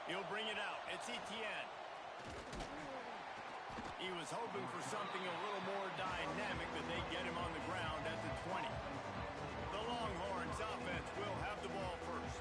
He'll bring it out. It's Etienne. He was hoping for something a little more dynamic, but they get him on the ground at the 20. The Longhorns offense will have the ball first.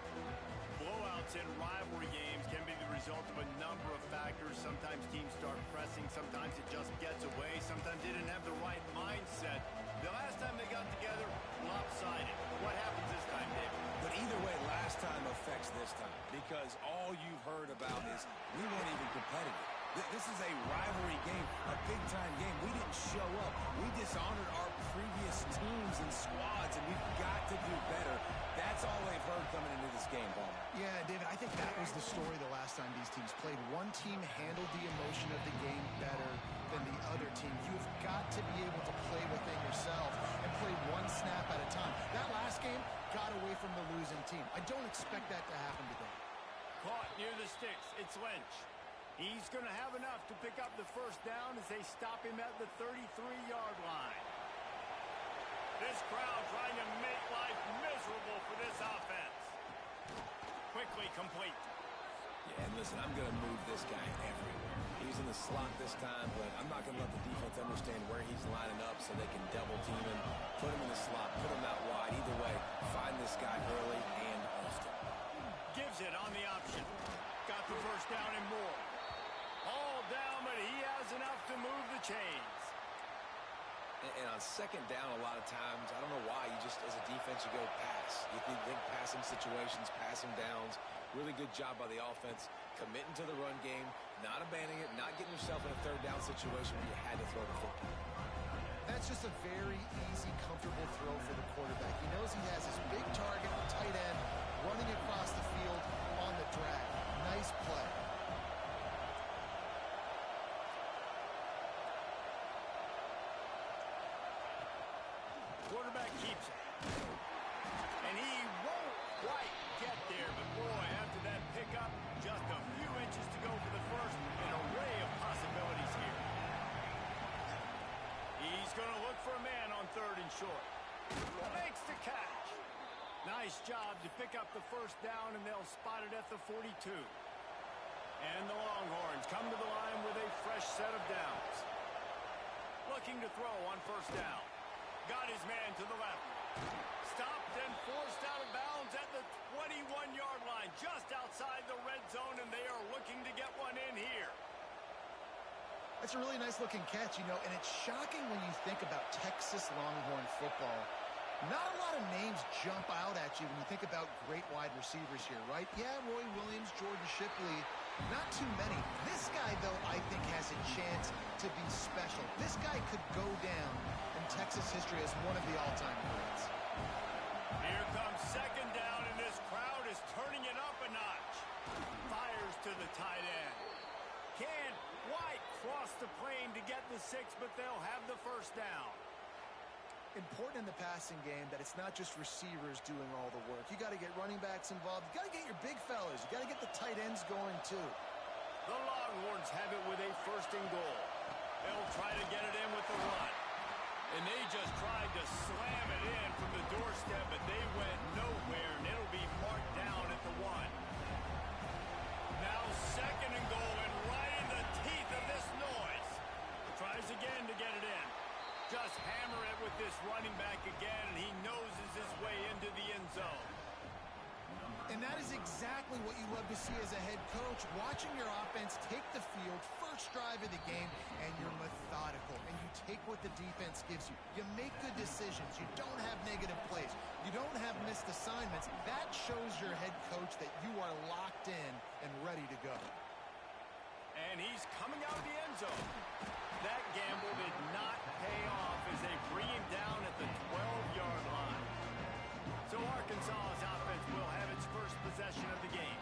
Blowouts in rivalry games can be the result of a number of factors. Sometimes teams start pressing. Sometimes it just gets away. Sometimes they didn't have the right mindset. The last time they got together, lopsided. What happens this time, David? But either way, last time affects this time because all you've heard about is we weren't even competitive. This is a rivalry game, a big-time game. We didn't show up. We dishonored our previous teams and squads, and we've got to do better. That's all they've heard coming into this game, Paul. Yeah, David, I think that was the story the last time these teams played. One team handled the emotion of the game better than the other team. You've got to be able to play within yourself and play one snap at a time. That last game got away from the losing team. I don't expect that to happen today. Caught near the sticks. It's Lynch. He's going to have enough to pick up the first down as they stop him at the 33-yard line. This crowd trying to make life miserable for this offense. Quickly complete. Yeah, and listen, I'm going to move this guy everywhere. He's in the slot this time, but I'm not going to let the defense understand where he's lining up so they can double team him, put him in the slot, put him out wide. Either way, find this guy early and often. Gives it on the option. Got the first down and more. All down, but he has enough to move the chains. And on second down, a lot of times, I don't know why, you just, as a defense, you go pass. You think passing situations, passing downs. Really good job by the offense, committing to the run game, not abandoning it, not getting yourself in a third down situation where you had to throw the football. That's just a very easy, comfortable throw for the quarterback. He knows he has his big target, tight end, running across the field on the drag. Nice play. Quarterback keeps it. And he won't quite get there, but boy, after that pickup, just a few inches to go for the first. An array of possibilities here. He's going to look for a man on third and short. Makes the catch. Nice job to pick up the first down, and they'll spot it at the 42. And the Longhorns come to the line with a fresh set of downs. Looking to throw on first down. Got his man to the left. Stopped and forced out of bounds at the 21-yard line, just outside the red zone, and they are looking to get one in here. That's a really nice-looking catch, you know, and it's shocking when you think about Texas Longhorn football. Not a lot of names jump out at you when you think about great wide receivers here, right? Yeah, Roy Williams, Jordan Shipley, not too many. This guy, though, I think has a chance to be special. This guy could go down in Texas history as one of the all-time greats. Here comes second down, and this crowd is turning it up a notch. Fires to the tight end. Can't quite cross the plane to get the 6, but they'll have the first down. Important in the passing game that it's not just receivers doing all the work. You got to get running backs involved. You got to get your big fellas. You got to get the tight ends going too. The Longhorns have it with a first and goal. They'll try to get it in with the run. And they just tried to slam it in from the doorstep, but they went nowhere, and it'll be marked down at the 1. Now second and goal, and right in the teeth of this noise. Tries again to get it in. Just hammer it with this running back again, and he noses his way into the end zone. And that is exactly what you love to see as a head coach, watching your offense take the field, first drive of the game, and you're methodical, and you take what the defense gives you. You make good decisions. You don't have negative plays. You don't have missed assignments. That shows your head coach that you are locked in and ready to go. And he's coming out of the end zone. That gamble did not pay off as they bring him down at the 12-yard line. So Arkansas's offense will have its first possession of the game.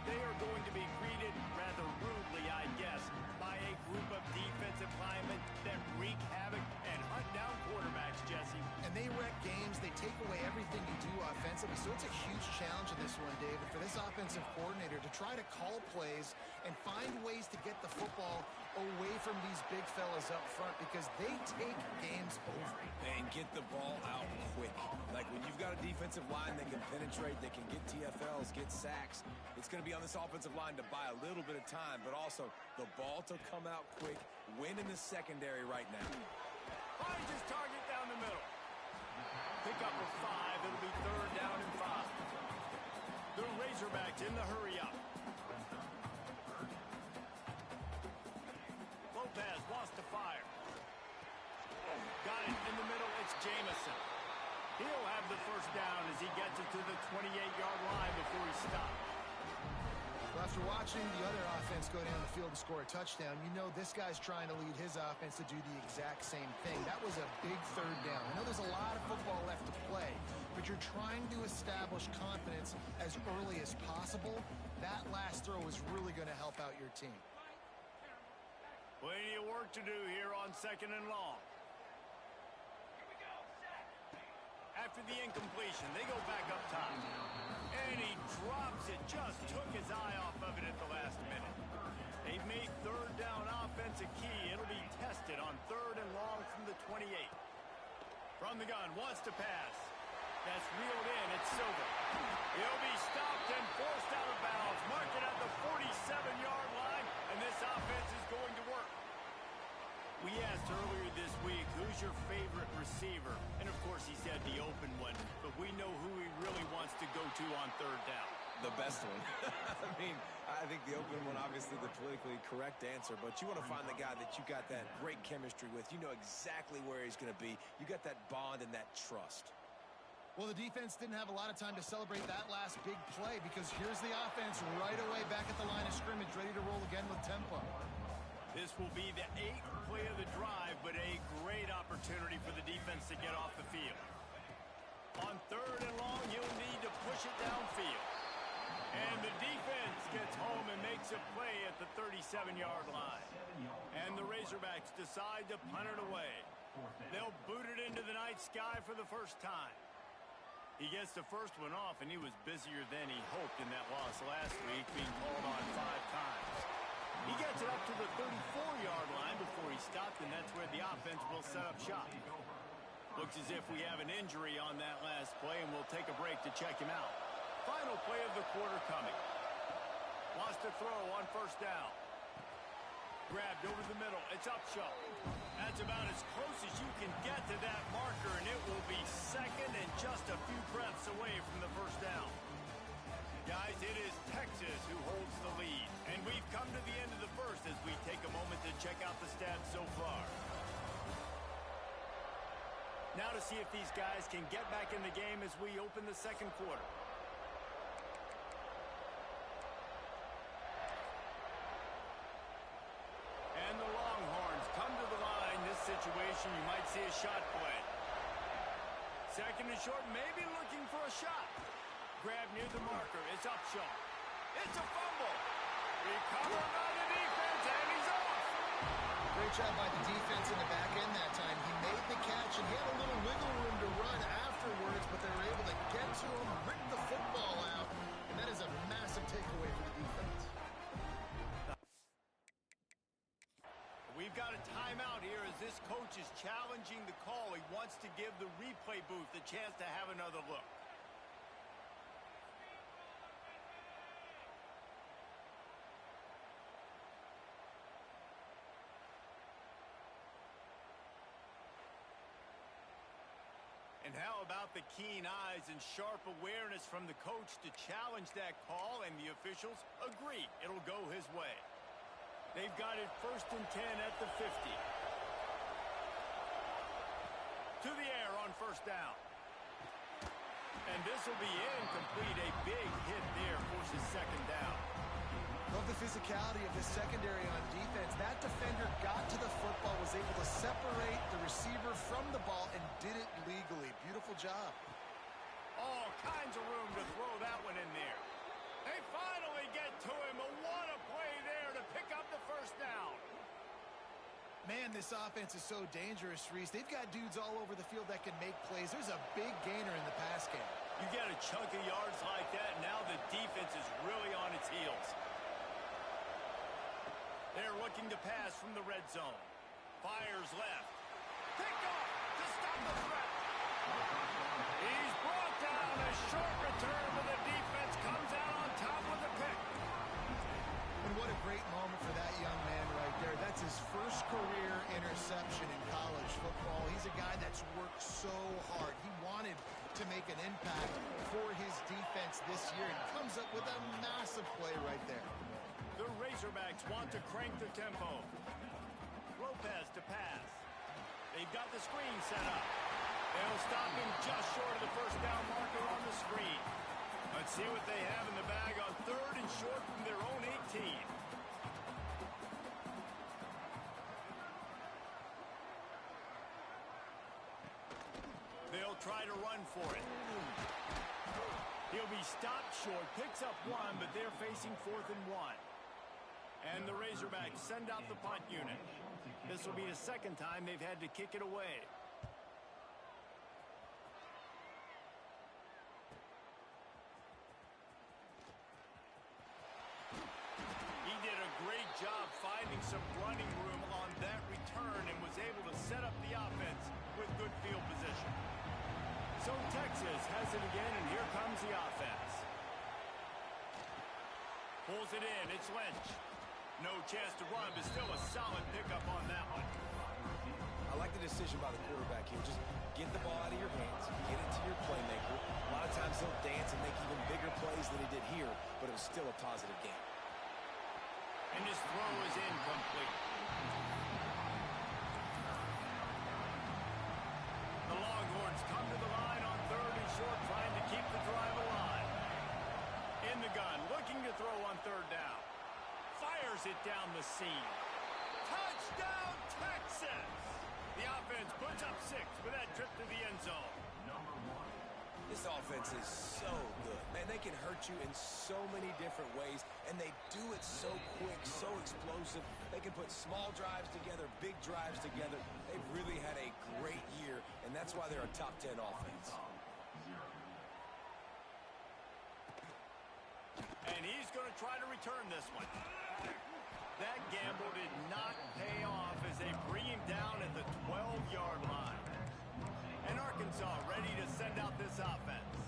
They are going to be greeted rather rudely, I guess, by a group of defensive linemen that wreak havoc and hunt down quarterbacks, Jesse. And they wreck games. They take take away everything you do offensively. So it's a huge challenge in this one, David, for this offensive coordinator to try to call plays and find ways to get the football away from these big fellas up front because they take games over. And get the ball out quick. Like when you've got a defensive line that can penetrate, that can get TFLs, get sacks, it's going to be on this offensive line to buy a little bit of time, but also the ball to come out quick, win in the secondary right now. Finds his target down the middle. Pick up a 5. It'll be 3rd down and 5. The Razorbacks in the hurry up. Lopez wants to fire. Got it in the middle. It's Jamison. He'll have the first down as he gets it to the 28-yard line before he stops. Well, after watching the other offense go down the field and score a touchdown, you know this guy's trying to lead his offense to do the exact same thing. That was a big 3rd down. I know there's a lot of football left to play, but you're trying to establish confidence as early as possible. That last throw is really going to help out your team. Plenty of work to do here on 2nd and long. After the incompletion, they go back up top. And he drops it. Just took his eye off of it at the last minute. They've made 3rd down offense a key. It'll be tested on 3rd and long from the 28. From the gun, wants to pass. That's reeled in. It's Silver. He'll be stopped and forced out of bounds. Mark it at the 47-yard line, and this offense is going to work. We asked earlier this week, who's your favorite receiver? And, of course, he said the open one. But we know who he really wants to go to on 3rd down. The best one. I mean, I think the open one, obviously the politically correct answer, but you want to find the guy that you got that great chemistry with. You know exactly where he's going to be. You got that bond and that trust. Well, the defense didn't have a lot of time to celebrate that last big play because here's the offense right away back at the line of scrimmage, ready to roll again with tempo. This will be the 8th play of the drive, but a great opportunity for the defense to get off the field. On 3rd and long, you'll need to push it downfield. And the defense gets home and makes a play at the 37-yard line. And the Razorbacks decide to punt it away. They'll boot it into the night sky for the first time. He gets the first one off, and he was busier than he hoped in that loss last week, being called on 5 times. He gets it up to the 34-yard line before he stopped, and that's where the offense will set up shop. Looks as if we have an injury on that last play, and we'll take a break to check him out. Final play of the quarter coming. Wants to throw on 1st down. Grabbed over the middle. It's Upshaw. That's about as close as you can get to that marker, and it will be 2nd and just a few breaths away from the 1st down. Guys, it is Texas who holds the lead. And we've come to the end of the 1st as we take a moment to check out the stats so far. Now to see if these guys can get back in the game as we open the 2nd quarter. And the Longhorns come to the line. This situation, you might see a shot play. 2nd and short, maybe looking for a shot. Grab near the marker. It's Upshaw. It's a fumble. Recovered by the defense, and he's off. Great job by the defense in the back end that time. He made the catch, and he had a little wiggle room to run afterwards, but they were able to get to him, rip the football out, and that is a massive takeaway for the defense. We've got a timeout here as this coach is challenging the call. He wants to give the replay booth a chance to have another look. And how about the keen eyes and sharp awareness from the coach to challenge that call, and the officials agree it'll go his way. They've got it 1st and 10 at the 50. To the air on 1st down. And this will be incomplete. A big hit there forces 2nd down. Love the physicality of the secondary on defense. That defender got to the football, was able to separate the receiver from the ball, and did it legally. Beautiful job. All kinds of room to throw that one in there. They finally get to him. What a play there to pick up the 1st down. Man, Man, this offense is so dangerous, Reese. They've got dudes all over the field that can make plays. There's a big gainer in the pass game. You get a chunk of yards like that, and now the defense is really on its heels. They're looking to pass from the red zone. Fires left. Pick off to stop the threat. He's brought down. A short return, but the defense comes out on top with the pick. And what a great moment for that young man right there. That's his first career interception in college football. He's a guy that's worked so hard. He wanted to make an impact for his defense this year and comes up with a massive play right there. The Razorbacks want to crank the tempo. Lopez to pass. They've got the screen set up. They'll stop him just short of the first down marker on the screen. Let's see what they have in the bag on 3rd and short from their own 18. They'll try to run for it. He'll be stopped short, picks up 1, but they're facing 4th and 1. And the Razorbacks send out the punt unit. This will be the second time they've had to kick it away. He did a great job finding some running room on that return and was able to set up the offense with good field position. So Texas has it again, and here comes the offense. Pulls it in. It's Lynch. No chance to run, but still a solid pickup on that one. I like the decision by the quarterback here. Just get the ball out of your hands, get it to your playmaker. A lot of times he'll dance and make even bigger plays than he did here, but it was still a positive game. And his throw is incomplete. The Longhorns come to the line on 3rd and short, trying to keep the drive alive. In the gun, looking to throw on 3rd down. Fires it down the seam. Touchdown, Texas! The offense puts up 6 with that trip to the end zone. This offense is so good. Man, they can hurt you in so many different ways, and they do it so quick, so explosive. They can put small drives together, big drives together. They've really had a great year, and that's why they're a top 10 offense. And he's going to try to return this one. That gamble did not pay off as they bring him down at the 12-yard line. And Arkansas ready to send out this offense.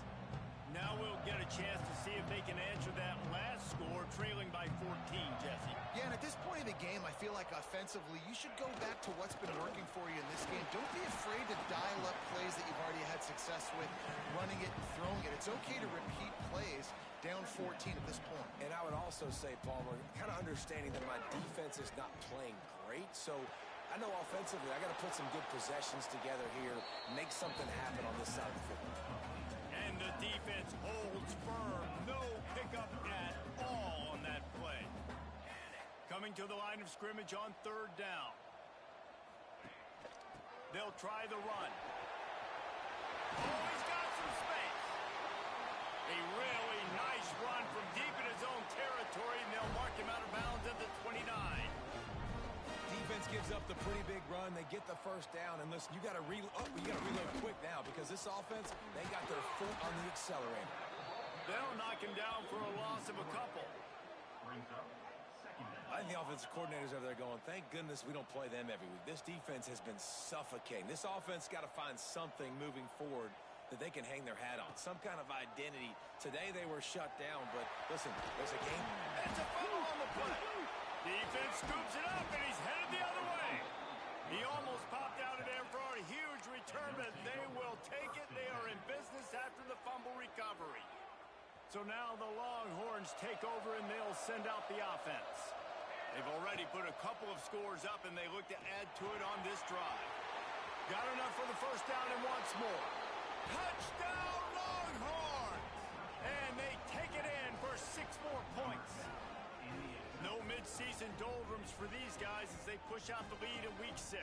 Now we'll get a chance to see if they can answer that last score, trailing by 14, Jesse. Yeah, and at this point in the game, I feel like offensively, you should go back to what's been working for you in this game. Don't be afraid to dial up plays that you've already had success with, running it and throwing it. It's okay to repeat plays down 14 at this point. And I would also say, Palmer, kind of understanding that my defense is not playing great, so I know offensively I got to put some good possessions together here, make something happen on this side of the football. And the defense holds firm. No pickup at all on that play. Coming to the line of scrimmage on 3rd down. They'll try the run. Oh, he's got some space. A really nice run from deep in his own territory, and they'll mark him out of bounds at the 29. Defense gives up the pretty big run. They get the first down, and listen, you got to reload quick now because this offense, they got their foot on the accelerator. They'll knock him down for a loss of a couple. I think the offensive coordinators over there going, thank goodness we don't play them every week. This defense has been suffocating. This offense got to find something moving forward that they can hang their hat on, some kind of identity. Today they were shut down, but listen, there's a game. It's a foul on the play. Defense scoops it up, and he's headed the other way. He almost popped out of there for a huge return, but they will take it. They are in business after the fumble recovery. So now the Longhorns take over, and they'll send out the offense. They've already put a couple of scores up, and they look to add to it on this drive. Got enough for the first down and once more. Touchdown, Longhorns! And they take it in for 6 more points. No midseason doldrums for these guys as they push out the lead in Week 6.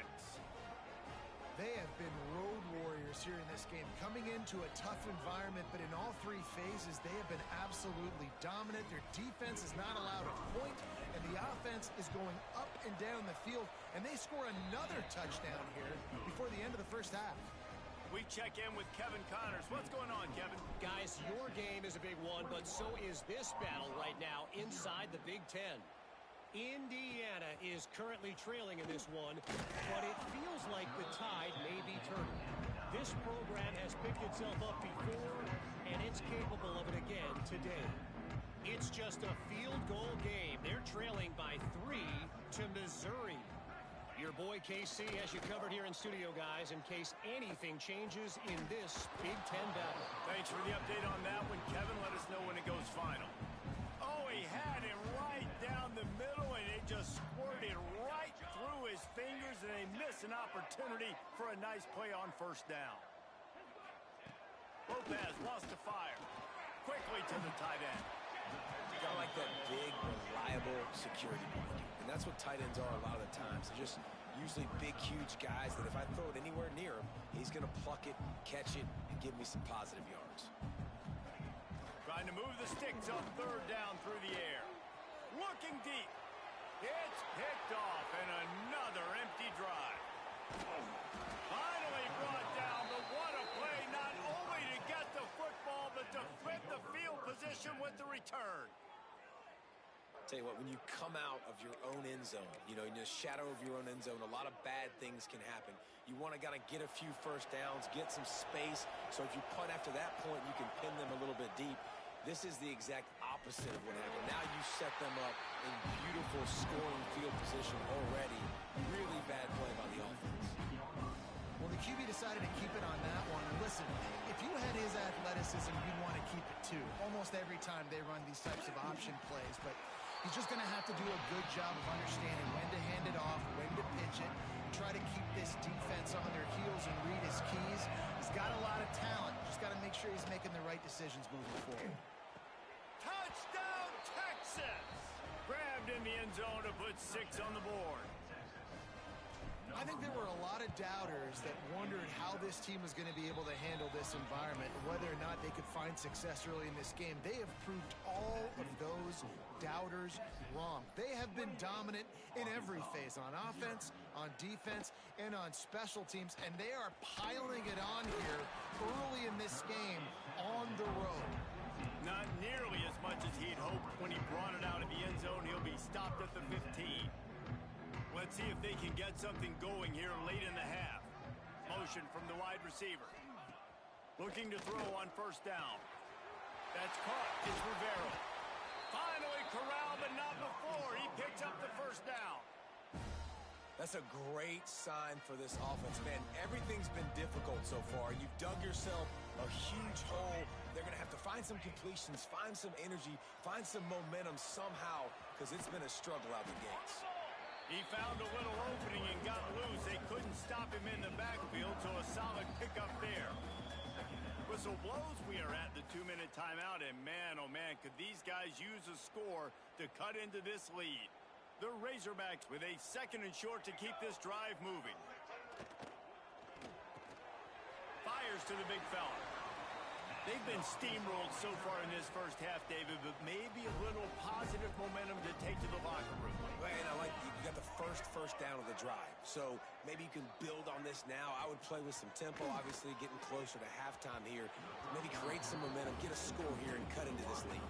They have been road warriors here in this game, coming into a tough environment, but in all three phases, they have been absolutely dominant. Their defense is not allowed a point, and the offense is going up and down the field, and they score another touchdown here before the end of the first half. We check in with Kevin Connors. What's going on, Kevin? Guys, your game is a big one, but so is this battle right now inside the Big Ten. Indiana is currently trailing in this one, but it feels like the tide may be turning. This program has picked itself up before, and it's capable of it again today. It's just a field goal game. They're trailing by 3 to Missouri. Your boy KC has you covered here in studio, guys, in case anything changes in this Big Ten battle. Thanks for the update on that one, Kevin. Let us know when it goes final. Oh, he had him right down the middle, and it just squirted right through his fingers, and they miss an opportunity for a nice play on first down. Lopez lost the fire. Quickly to the tight end. You got like that big, reliable security behind you. And that's what tight ends are a lot of the times. They're just usually big, huge guys that if I throw it anywhere near him, he's going to pluck it, catch it, and give me some positive yards. Trying to move the sticks on third down through the air. Looking deep. It's picked off, and another empty drive. Finally brought down, but what a play, not only to get the football, but to flip the field position with the return. Tell you what, when you come out of your own end zone, in the shadow of your own end zone, a lot of bad things can happen. You want to kind of get a few first downs, get some space, so if you punt after that point, you can pin them a little bit deep. This is the exact opposite of what happened. Now you set them up in beautiful scoring field position already. Really bad play by the offense. Well, the QB decided to keep it on that one. Listen, if you had his athleticism, you'd want to keep it too. Almost every time they run these types of option plays, but he's just going to have to do a good job of understanding when to hand it off, when to pitch it, try to keep this defense on their heels and read his keys. He's got a lot of talent. Just got to make sure he's making the right decisions moving forward. Touchdown, Texas! Grabbed in the end zone to put 6 on the board. I think there were a lot of doubters that wondered how this team was going to be able to handle this environment and whether or not they could find success early in this game. They have proved all of those doubters wrong. They have been dominant in every phase, on offense, on defense, and on special teams, and they are piling it on here early in this game on the road. Not nearly as much as he'd hoped when he brought it out of the end zone. He'll be stopped at the 15. Let's see if they can get something going here late in the half. Motion from the wide receiver. Looking to throw on first down. That's caught. It's Rivera. Finally corralled, but not before. He picks up the first down. That's a great sign for this offense, man. Everything's been difficult so far. You've dug yourself a huge hole. They're going to have to find some completions, find some energy, find some momentum somehow, because it's been a struggle out the gates. He found a little opening and got loose. They couldn't stop him in the backfield, so a solid pickup there. Whistle blows. We are at the 2-minute timeout, and man, oh man, could these guys use a score to cut into this lead. The Razorbacks with a 2nd and short to keep this drive moving. Fires to the big fella. They've been steamrolled so far in this first half, David, but maybe a little positive momentum to take to the locker room. And I like you got the first down of the drive. So maybe you can build on this now. I would play with some tempo, obviously getting closer to halftime here. Maybe create some momentum, get a score here, and cut into this lead.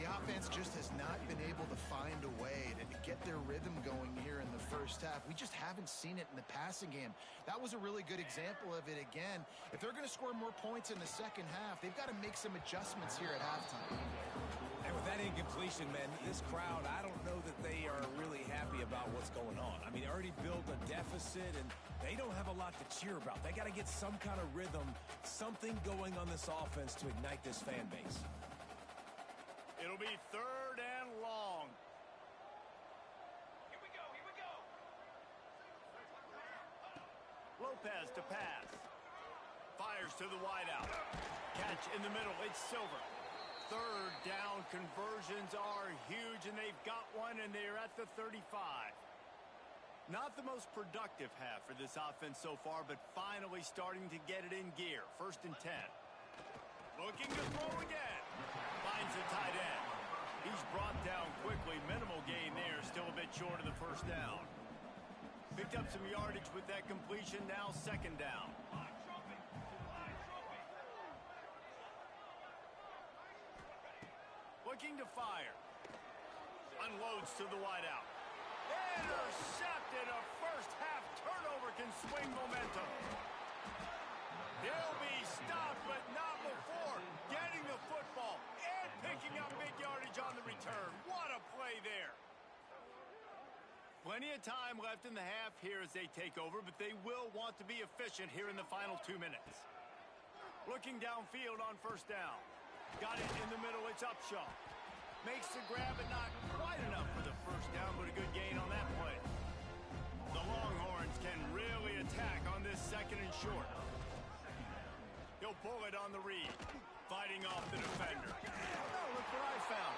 The offense just has not been able to find a way to get their rhythm going here in the first half. We just haven't seen it in the passing game. That was a really good example of it again. If they're going to score more points in the second half, they've got to make some adjustments here at halftime. And with that incompletion, man, this crowd, I don't know that they are really happy about what's going on. I mean, they already built a deficit, and they don't have a lot to cheer about. They got to get some kind of rhythm, something going on this offense to ignite this fan base. It'll be 3rd and long. Here we go, here we go. Lopez to pass. Fires to the wideout. Catch in the middle. It's Silver. 3rd down conversions are huge, and they've got one, and they're at the 35. Not the most productive half for this offense so far, but finally starting to get it in gear. 1st and 10. Looking to throw again. Finds the tight end. He's brought down quickly. Minimal gain there. Still a bit short of the 1st down. Picked up some yardage with that completion. Now 2nd down. Looking to fire. Unloads to the wideout. Intercepted. A first-half turnover can swing momentum. He'll be stopped, but not before getting the football and picking up big yardage on the return. What a play there. Plenty of time left in the half here as they take over, but they will want to be efficient here in the final 2 minutes. Looking downfield on 1st down. Got it in the middle. It's Upshaw. Makes the grab, but not quite enough for the 1st down, but a good gain on that play. The Longhorns can really attack on this 2nd and short. He'll pull it on the read, fighting off the defender. Oh, look what I found.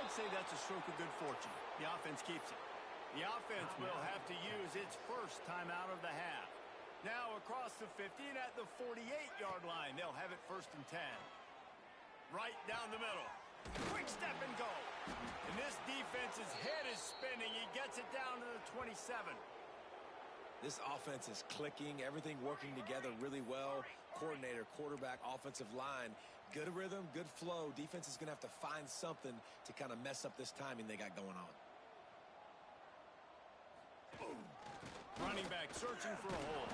I'd say that's a stroke of good fortune. The offense keeps it. The offense will have to use its 1st timeout of the half. Now across the 50 and at the 48-yard line, they'll have it 1st and 10. Right down the middle. Quick step and go. And this defense's head is spinning. He gets it down to the 27. This offense is clicking, everything working together really well. Coordinator, quarterback, offensive line, good rhythm, good flow. Defense is going to have to find something to kind of mess up this timing they got going on. Running back searching for a hole.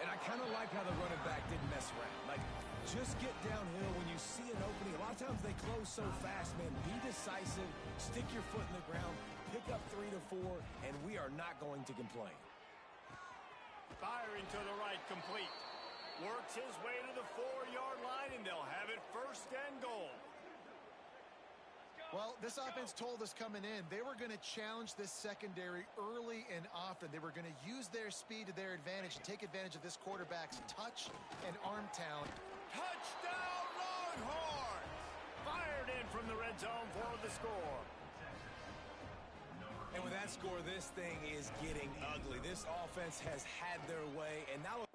And I kind of like how the running back didn't mess around. Like, just get downhill when you see an opening. A lot of times they close so fast, man. Be decisive, stick your foot in the ground, pick up 3 to 4, and we are not going to complain. Firing to the right, complete. Works his way to the 4-yard line, and they'll have it 1st and goal. Well, this offense told us coming in they were going to challenge this secondary early and often. They were going to use their speed to their advantage and take advantage of this quarterback's touch and arm talent. Touchdown, Longhorns! Fired in from the red zone for the score. And with that score, this thing is getting ugly. This offense has had their way, and now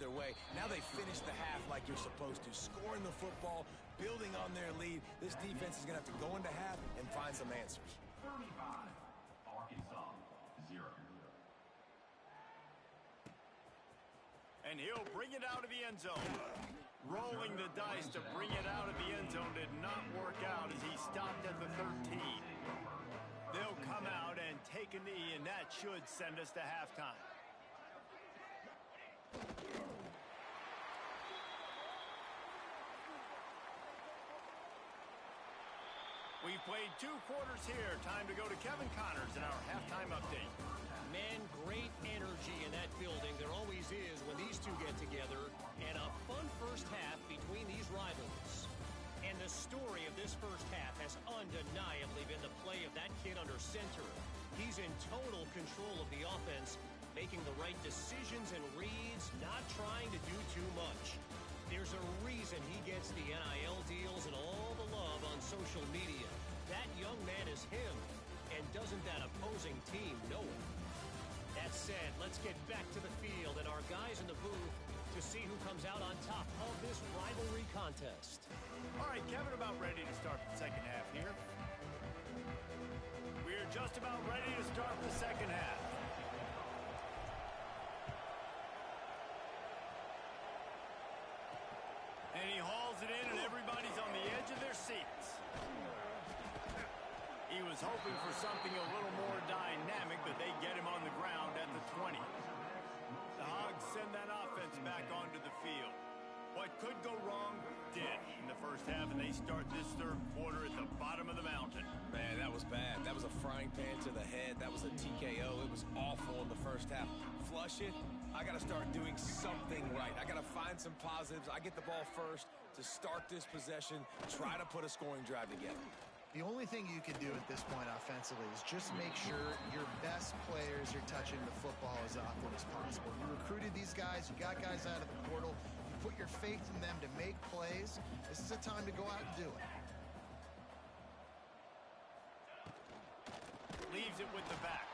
their way. Now they finish the half like you're supposed to, scoring the football, building on their lead. This defense is going to have to go into half and find some answers. 35, Arkansas, 0. And he'll bring it out of the end zone. Rolling the dice to bring it out of the end zone did not work out as he stopped at the 13. They'll come out and take a knee, and that should send us to halftime. We've played 2 quarters here. Time to go to Kevin Connors in our halftime update. Man, great energy in that building. There always is when these two get together. And a fun first half between these rivals. And the story of this first half has undeniably been the play of that kid under center. He's in total control of the offense, making the right decisions and reads, not trying to do too much. There's a reason he gets the NIL deals and all the love on social media. That young man is him, and doesn't that opposing team know it? That said, let's get back to the field and our guys in the booth to see who comes out on top of this rivalry contest. All right, Kevin, about ready to start the second half here. We're just about ready to start the second half. And he hauls it in, and everybody's on the edge of their seats. He was hoping for something a little more dynamic, but they get him on the ground at the 20. The Hogs send that offense back onto the field. What could go wrong did in the first half, and they start this third quarter at the bottom of the mountain. Man, that was bad. That was a frying pan to the head. That was a TKO. It was awful in the first half. Flush it. I got to start doing something right. I got to find some positives. I get the ball first to start this possession, try to put a scoring drive together. The only thing you can do at this point offensively is just make sure your best players are touching the football as often as possible. You recruited these guys. You got guys out of the portal. You put your faith in them to make plays. This is a time to go out and do it. Leaves it with the back.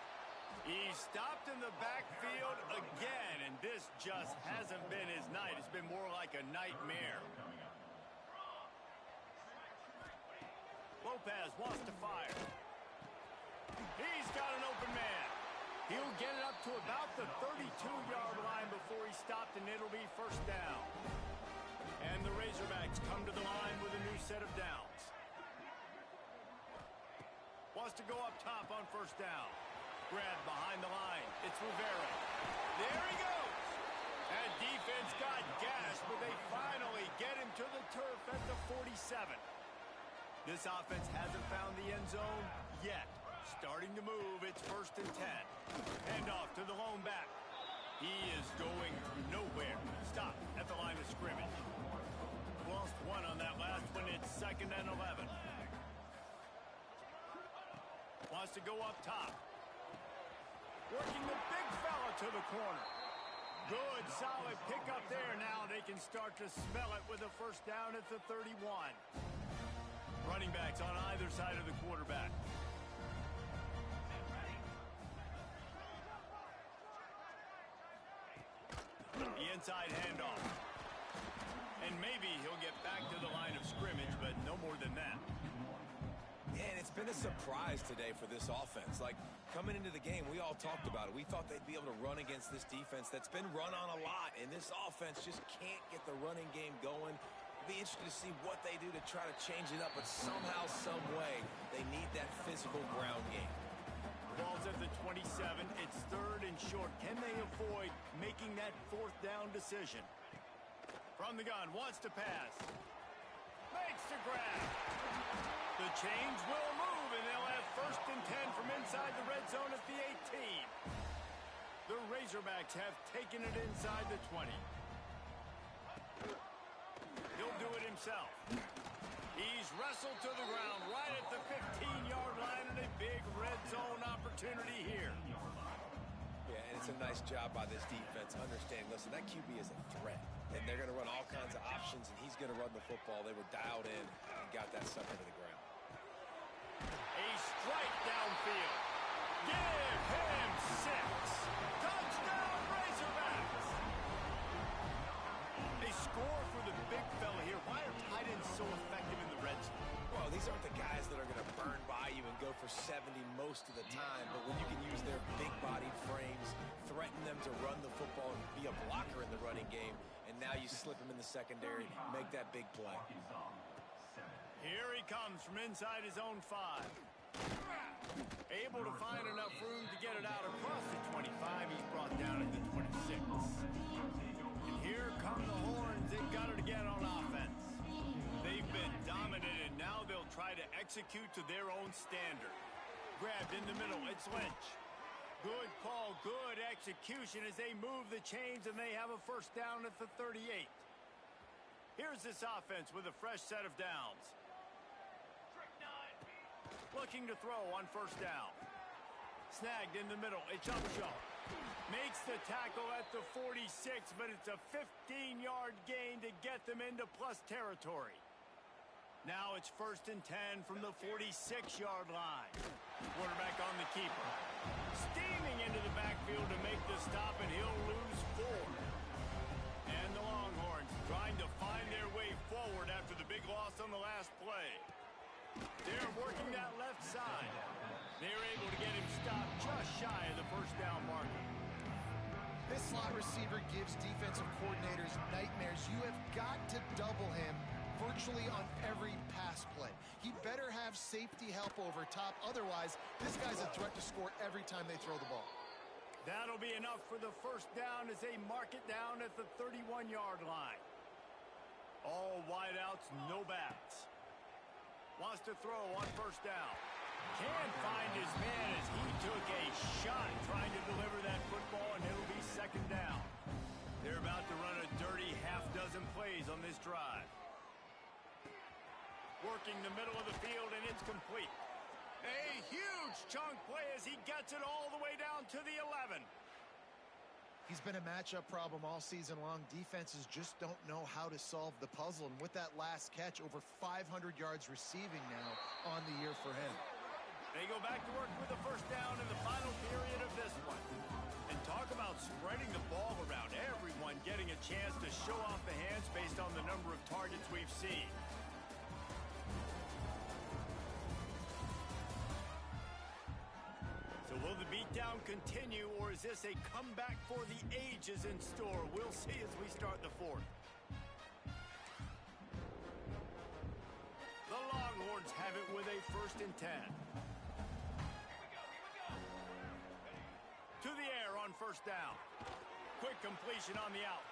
He's stopped in the backfield again, and this just hasn't been his night. It's been more like a nightmare. Lopez wants to fire. He's got an open man. He'll get it up to about the 32-yard line before he stopped, and it'll be first down. And the Razorbacks come to the line with a new set of downs. Wants to go up top on first down. Grabbed behind the line. It's Rivera. There he goes. That defense got gassed, but they finally get him to the turf at the 47. This offense hasn't found the end zone yet. Starting to move. It's 1st and 10. Hand off to the lone back. He is going nowhere. Stop at the line of scrimmage. Lost one on that last one. It's 2nd and 11. Wants to go up top. Working the big fella to the corner. Good, solid pickup there. Now they can start to smell it with a first down at the 31. Running backs on either side of the quarterback. The inside handoff. And maybe he'll get back to the line of scrimmage, but no more than that. Yeah, and it's been a surprise today for this offense. Like, coming into the game, we all talked about it. We thought they'd be able to run against this defense that's been run on a lot, and this offense just can't get the running game going. It'll be interesting to see what they do to try to change it up, but somehow, some way, they need that physical ground game. Ball's at the 27. It's 3rd and short. Can they avoid making that 4th down decision? From the gun, wants to pass. Makes the grab. The chains will move, and they'll have 1st and 10 from inside the red zone at the 18. The Razorbacks have taken it inside the 20. He'll do it himself. He's wrestled to the ground right at the 15-yard line, and a big red zone opportunity here. Yeah, and it's a nice job by this defense. Understand, listen, that QB is a threat, and they're going to run all kinds of options, and he's going to run the football. They were dialed in and got that sucker to the ground. A strike downfield. Give him 6. Touchdown, Razorbacks. score for the big fella here. Why are tight ends so effective in the red zone? Well, these aren't the guys that are going to burn by you and go for 70 most of the time, but when you can use their big-bodied frames, threaten them to run the football and be a blocker in the running game, and now you slip them in the secondary, make that big play. Here he comes from inside his own 5. Able to find enough room to get it out across the 25. He's brought down at the 26. And here come the Horns. They've got it again on offense. They've been dominated. Now they'll try to execute to their own standard. Grabbed in the middle. It's Lynch. Good call, good execution as they move the chains, and they have a first down at the 38. Here's this offense with a fresh set of downs. Looking to throw on first down. Snagged in the middle. It's Upshaw. Makes the tackle at the 46, but it's a 15-yard gain to get them into plus territory. Now it's 1st and 10 from the 46-yard line. Quarterback on the keeper. Steaming into the backfield to make the stop, and he'll lose 4. And the Longhorns trying to find their way forward after the big loss on the last play. They're working that left side. They're able to get him stopped just shy of the first down marker. This slot receiver gives defensive coordinators nightmares. You have got to double him virtually on every pass play. He better have safety help over top. Otherwise, this guy's a threat to score every time they throw the ball. That'll be enough for the first down as they mark it down at the 31-yard line. All wideouts, no backs. Wants to throw on first down. Can't find his man as he took a shot trying to deliver that football, and it'll be second down. They're about to run a dirty half-dozen plays on this drive. Working the middle of the field, and it's complete. A huge chunk play as he gets it all the way down to the 11. He's been a matchup problem all season long. Defenses just don't know how to solve the puzzle. And with that last catch, over 500 yards receiving now on the year for him. They go back to work with the first down in the final period of this one. And talk about spreading the ball around. Everyone getting a chance to show off the hands based on the number of targets we've seen. So will the beatdown continue, or is this a comeback for the ages in store? We'll see as we start the 4th. The Longhorns have it with a 1st and 10. To the air on first down. Quick completion on the out.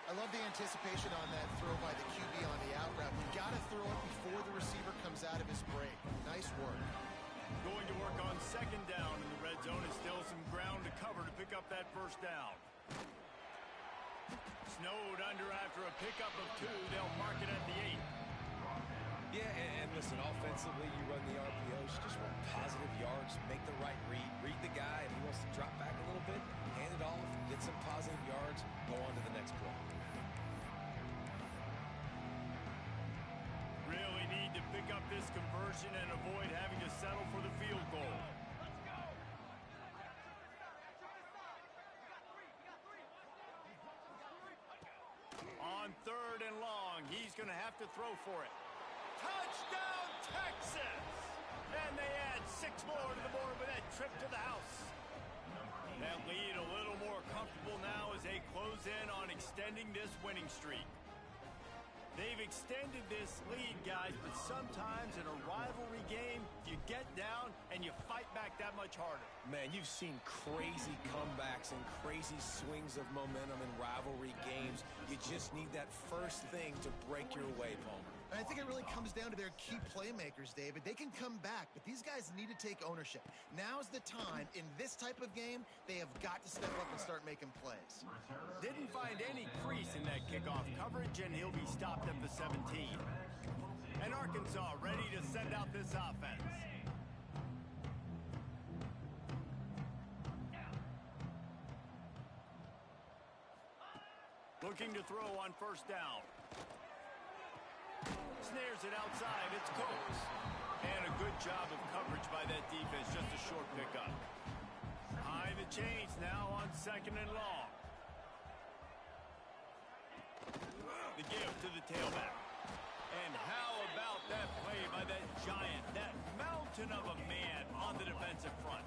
I love the anticipation on that throw by the QB on the out route. You got to throw it before the receiver comes out of his break. Nice work. Going to work on second down in the red zone, and still some ground to cover to pick up that first down. Snowed under after a pickup of 2. They'll mark it at the 8. Yeah, and listen, offensively, you run the RPOs, just want positive yards, make the right read, read the guy. If he wants to drop back a little bit, hand it off, get some positive yards, go on to the next play. Really need to pick up this conversion and avoid having to settle for the field goal. On 3rd and long, he's going to have to throw for it. Touchdown, Texas! And they add 6 more to the board with that trip to the house. That lead a little more comfortable now as they close in on extending this winning streak. They've extended this lead, guys, but sometimes in a rivalry game, you get down and you fight back that much harder. Man, you've seen crazy comebacks and crazy swings of momentum in rivalry games. You just need that first thing to break your way, Palmer. And I think it really comes down to their key playmakers, David. They can come back, but these guys need to take ownership. Now's the time. In this type of game, they have got to step up and start making plays. Didn't find any crease in that kickoff coverage, and he'll be stopped at the 17. And Arkansas ready to send out this offense. Looking to throw on first down. Snares it outside. It's Coates. And a good job of coverage by that defense. Just a short pickup. High the chains now on 2nd and long. The give to the tailback. And how about that play by that giant, that mountain of a man on the defensive front?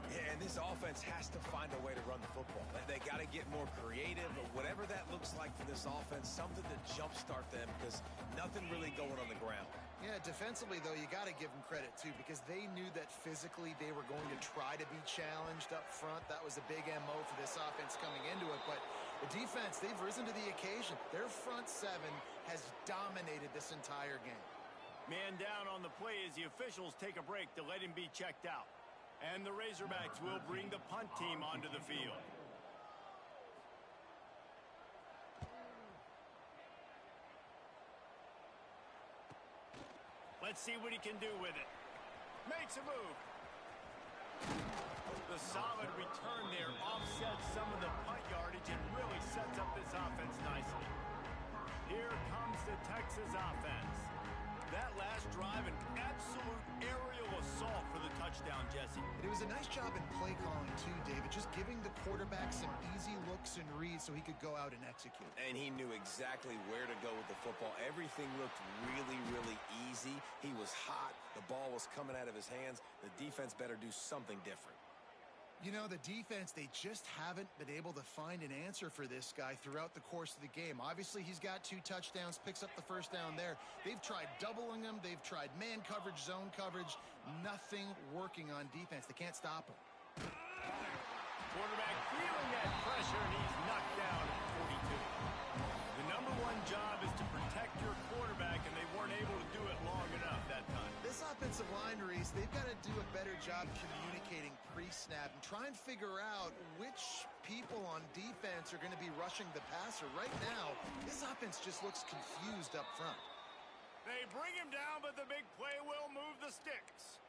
Yeah, and this offense has to find a way to run the football. They got to get more creative, but whatever that looks like for this offense, something to jumpstart them because nothing really going on the ground. Yeah, defensively, though, you got to give them credit, too, because they knew that physically they were going to try to be challenged up front. That was a big MO for this offense coming into it. But the defense, they've risen to the occasion. Their front seven has dominated this entire game. Man down on the play as the officials take a break to let him be checked out. And the Razorbacks will bring the punt team onto the field. Let's see what he can do with it. Makes a move. The solid return there offsets some of the punt yardage and really sets up this offense nicely. Here comes the Texas offense. That last drive, an absolute aerial assault for the touchdown, Jesse. It was a nice job in play calling, too, David, just giving the quarterback some easy looks and reads so he could go out and execute. And he knew exactly where to go with the football. Everything looked really, really easy. He was hot. The ball was coming out of his hands. The defense better do something different. You know, the defense, they just haven't been able to find an answer for this guy throughout the course of the game. Obviously, he's got 2 touchdowns, picks up the first down there. They've tried doubling him. They've tried man coverage, zone coverage. Nothing working on defense. They can't stop him. Quarterback feeling that pressure, and he's knocked down at 42. The number one job is to protect your quarterback, and they weren't able to do it long enough that time. This offensive line, Reese, they've got to do a better job communicating pre-snap and try and figure out which people on defense are going to be rushing the passer. Right now, this offense just looks confused up front. They bring him down, but the big play will move the sticks.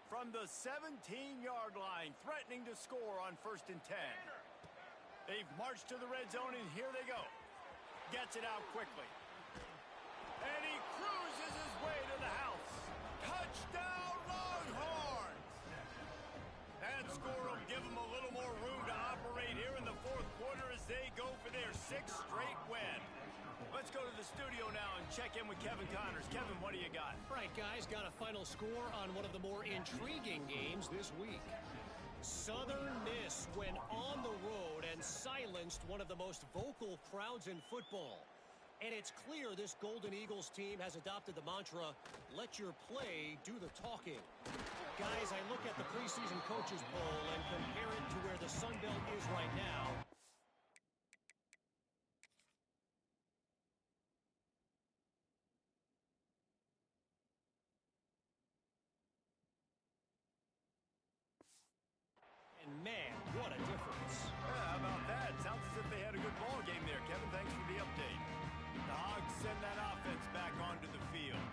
From the 17-yard line, threatening to score on 1st and 10. They've marched to the red zone, and here they go. Gets it out quickly. And he cruises his way to the house. Touchdown, Longhorns! That score will give them a little more room to operate here in the 4th quarter as they go for their 6th straight win. Let's go to the studio now and check in with Kevin Connors. Kevin, what do you got? All right, guys, got a final score on one of the more intriguing games this week. Southern Miss went on the road and silenced one of the most vocal crowds in football. And it's clear this Golden Eagles team has adopted the mantra, let your play do the talking. Guys, I look at the preseason coaches poll and compare it to where the Sun Belt is right now. And man, what a difference. How about that? Sounds as if they had a good ball game there, Kevin. Thanks for the update. The Hogs send that offense back onto the field.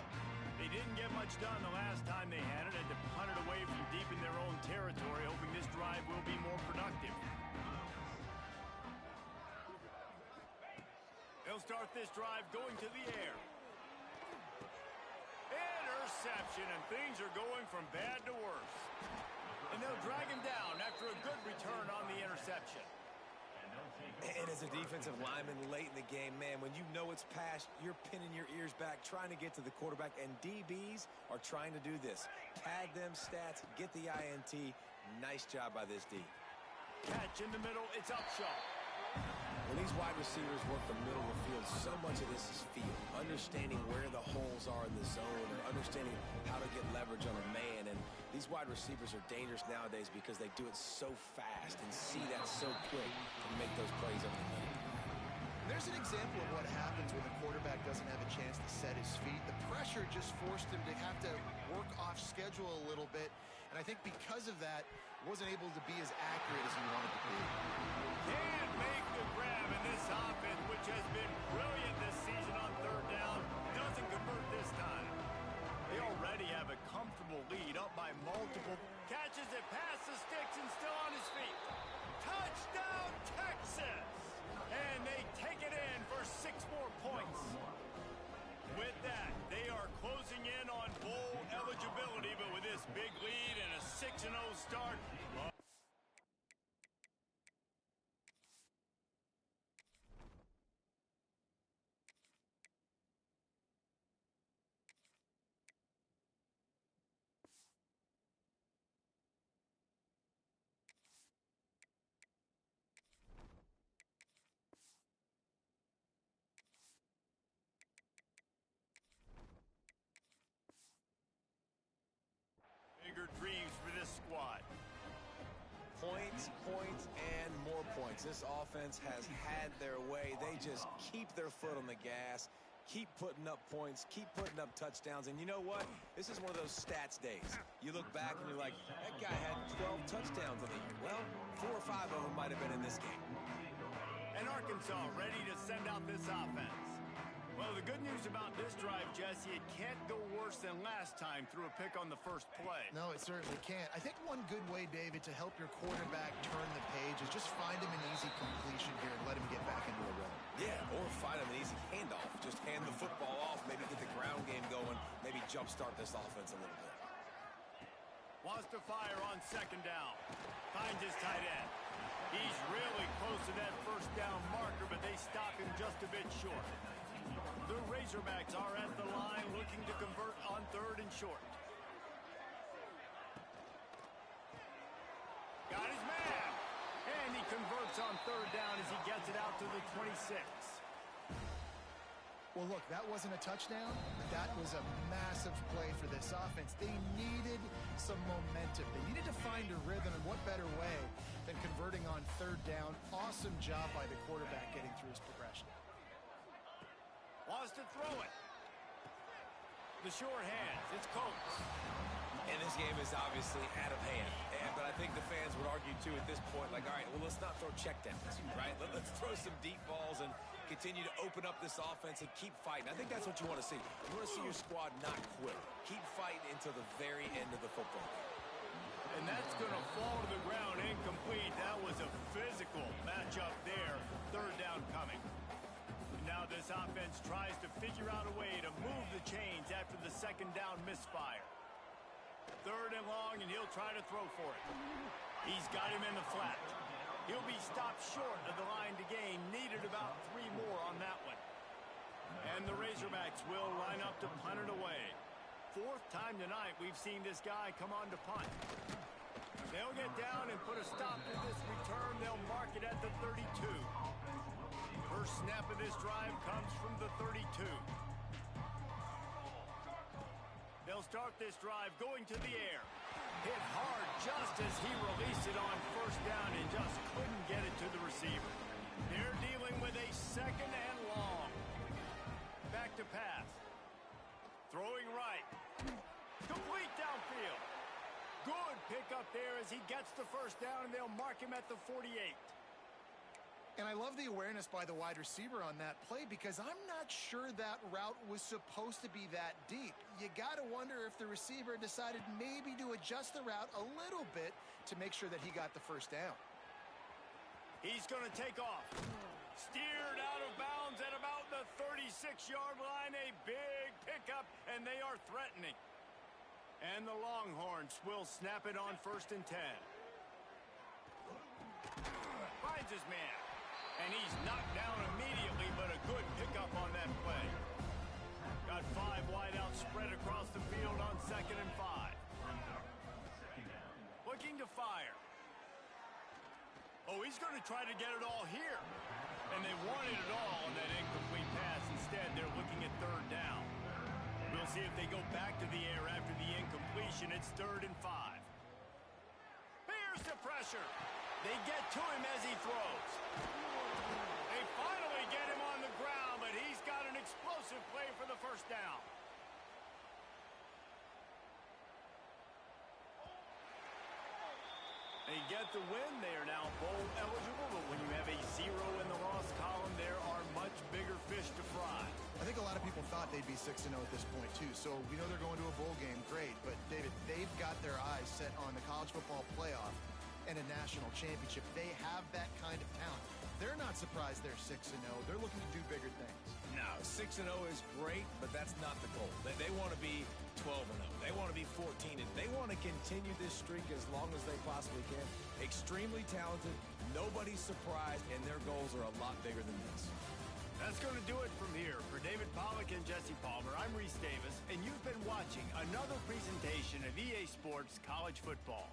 They didn't get much done the last time they had it, and to punt it away from deep in their own territory, hoping this drive will be more productive. They'll start this drive going to the air. Interception, and things are going from bad to worse. And they'll drag him down after a good return on the interception. And as a defensive lineman late in the game, man, when you know it's past, you're pinning your ears back, trying to get to the quarterback, and DBs are trying to do this. Tag them stats, get the INT. Nice job by this D. Catch in the middle, it's Upshaw. When these wide receivers work the middle of the field, so much of this is feel. Understanding where the holes are in the zone, or understanding how to get leverage on a man. And these wide receivers are dangerous nowadays because they do it so fast and see that so quick and make those plays over the middle. There's an example of what happens when the quarterback doesn't have a chance to set his feet. The pressure just forced him to have to work off schedule a little bit. And I think because of that, wasn't able to be as accurate as he wanted to be. Can't make the grab in this offense, which has been brilliant this season on 3rd down. Doesn't convert this time. They already have a comfortable lead, up by multiple. Catches it past the sticks and still on his feet. Touchdown, Texas! And they take it in for 6 more points. With that, they are closing in on bowl eligibility, but with this big lead and a 6-0 start, bigger dreams for this squad. Points, points, and more points. This offense has had their way. They just keep their foot on the gas, keep putting up points, keep putting up touchdowns. And you know what? This is one of those stats days. You look back and you're like, that guy had 12 touchdowns in the year. Well, 4 or 5 of them might have been in this game. And Arkansas ready to send out this offense. Well, the good news about this drive, Jesse, it can't go worse than last time through a pick on the first play. No, it certainly can't. I think one good way, David, to help your quarterback turn the page is just find him an easy completion here and let him get back into a run. Yeah, or find him an easy handoff. Just hand the football off, maybe get the ground game going, maybe jumpstart this offense a little bit. Wants to fire on second down. Finds his tight end. He's really close to that first down marker, but they stop him just a bit short. The Razorbacks are at the line looking to convert on 3rd and short. Got his man. And he converts on 3rd down as he gets it out to the 26. Well, look, that wasn't a touchdown, but that was a massive play for this offense. They needed some momentum. They needed to find a rhythm, and what better way than converting on 3rd down. Awesome job by the quarterback getting through his progression. Wants to throw it. The short hands. It's Colts. And this game is obviously out of hand. But I think the fans would argue, too, at this point, like, all right, well, let's not throw checkdowns, right? Let's throw some deep balls and continue to open up this offense and keep fighting. I think that's what you want to see. You want to see your squad not quit. Keep fighting until the very end of the football game. And that's going to fall to the ground incomplete. That was a physical matchup there. 3rd down coming. Now this offense tries to figure out a way to move the chains after the 2nd down misfire. 3rd and long, and he'll try to throw for it. He's got him in the flat. He'll be stopped short of the line to gain. Needed about 3 more on that one. And the Razorbacks will line up to punt it away. 4th time tonight we've seen this guy come on to punt. They'll get down and put a stop to this return. They'll mark it at the 32. First snap of this drive comes from the 32. They'll start this drive going to the air. Hit hard just as he released it on 1st down and just couldn't get it to the receiver. They're dealing with a 2nd and long. Back to pass. Throwing right. Complete downfield. Good pickup there as he gets the 1st down, and they'll mark him at the 48. And I love the awareness by the wide receiver on that play because I'm not sure that route was supposed to be that deep. You got to wonder if the receiver decided maybe to adjust the route a little bit to make sure that he got the 1st down. He's going to take off. Steered out of bounds at about the 36-yard line. A big pickup, and they are threatening. And the Longhorns will snap it on 1st and 10. Finds his man. And he's knocked down immediately, but a good pickup on that play. Got 5 wideouts spread across the field on 2nd and 5. Looking to fire. Oh, he's going to try to get it all here. And they wanted it all on that incomplete pass. Instead, they're looking at 3rd down. We'll see if they go back to the air after the incompletion. It's 3rd and 5. Here's the pressure. They get to him as he throws. They finally get him on the ground, but he's got an explosive play for the 1st down. They get the win. They are now bowl eligible, but when you have a 0 in the loss column, there are much bigger fish to fry. I think a lot of people thought they'd be 6-0 at this point, too. So we know they're going to a bowl game. Great. But, David, they've got their eyes set on the college football playoff and a national championship. They have that kind of talent. They're not surprised they're 6-0. They're looking to do bigger things. No, 6-0 is great, but that's not the goal. They want to be 12-0. They want to be 14-0. They want to continue this streak as long as they possibly can. Extremely talented, nobody's surprised, and their goals are a lot bigger than this. That's going to do it from here. For David Pollack and Jesse Palmer, I'm Reese Davis, and you've been watching another presentation of EA Sports College Football.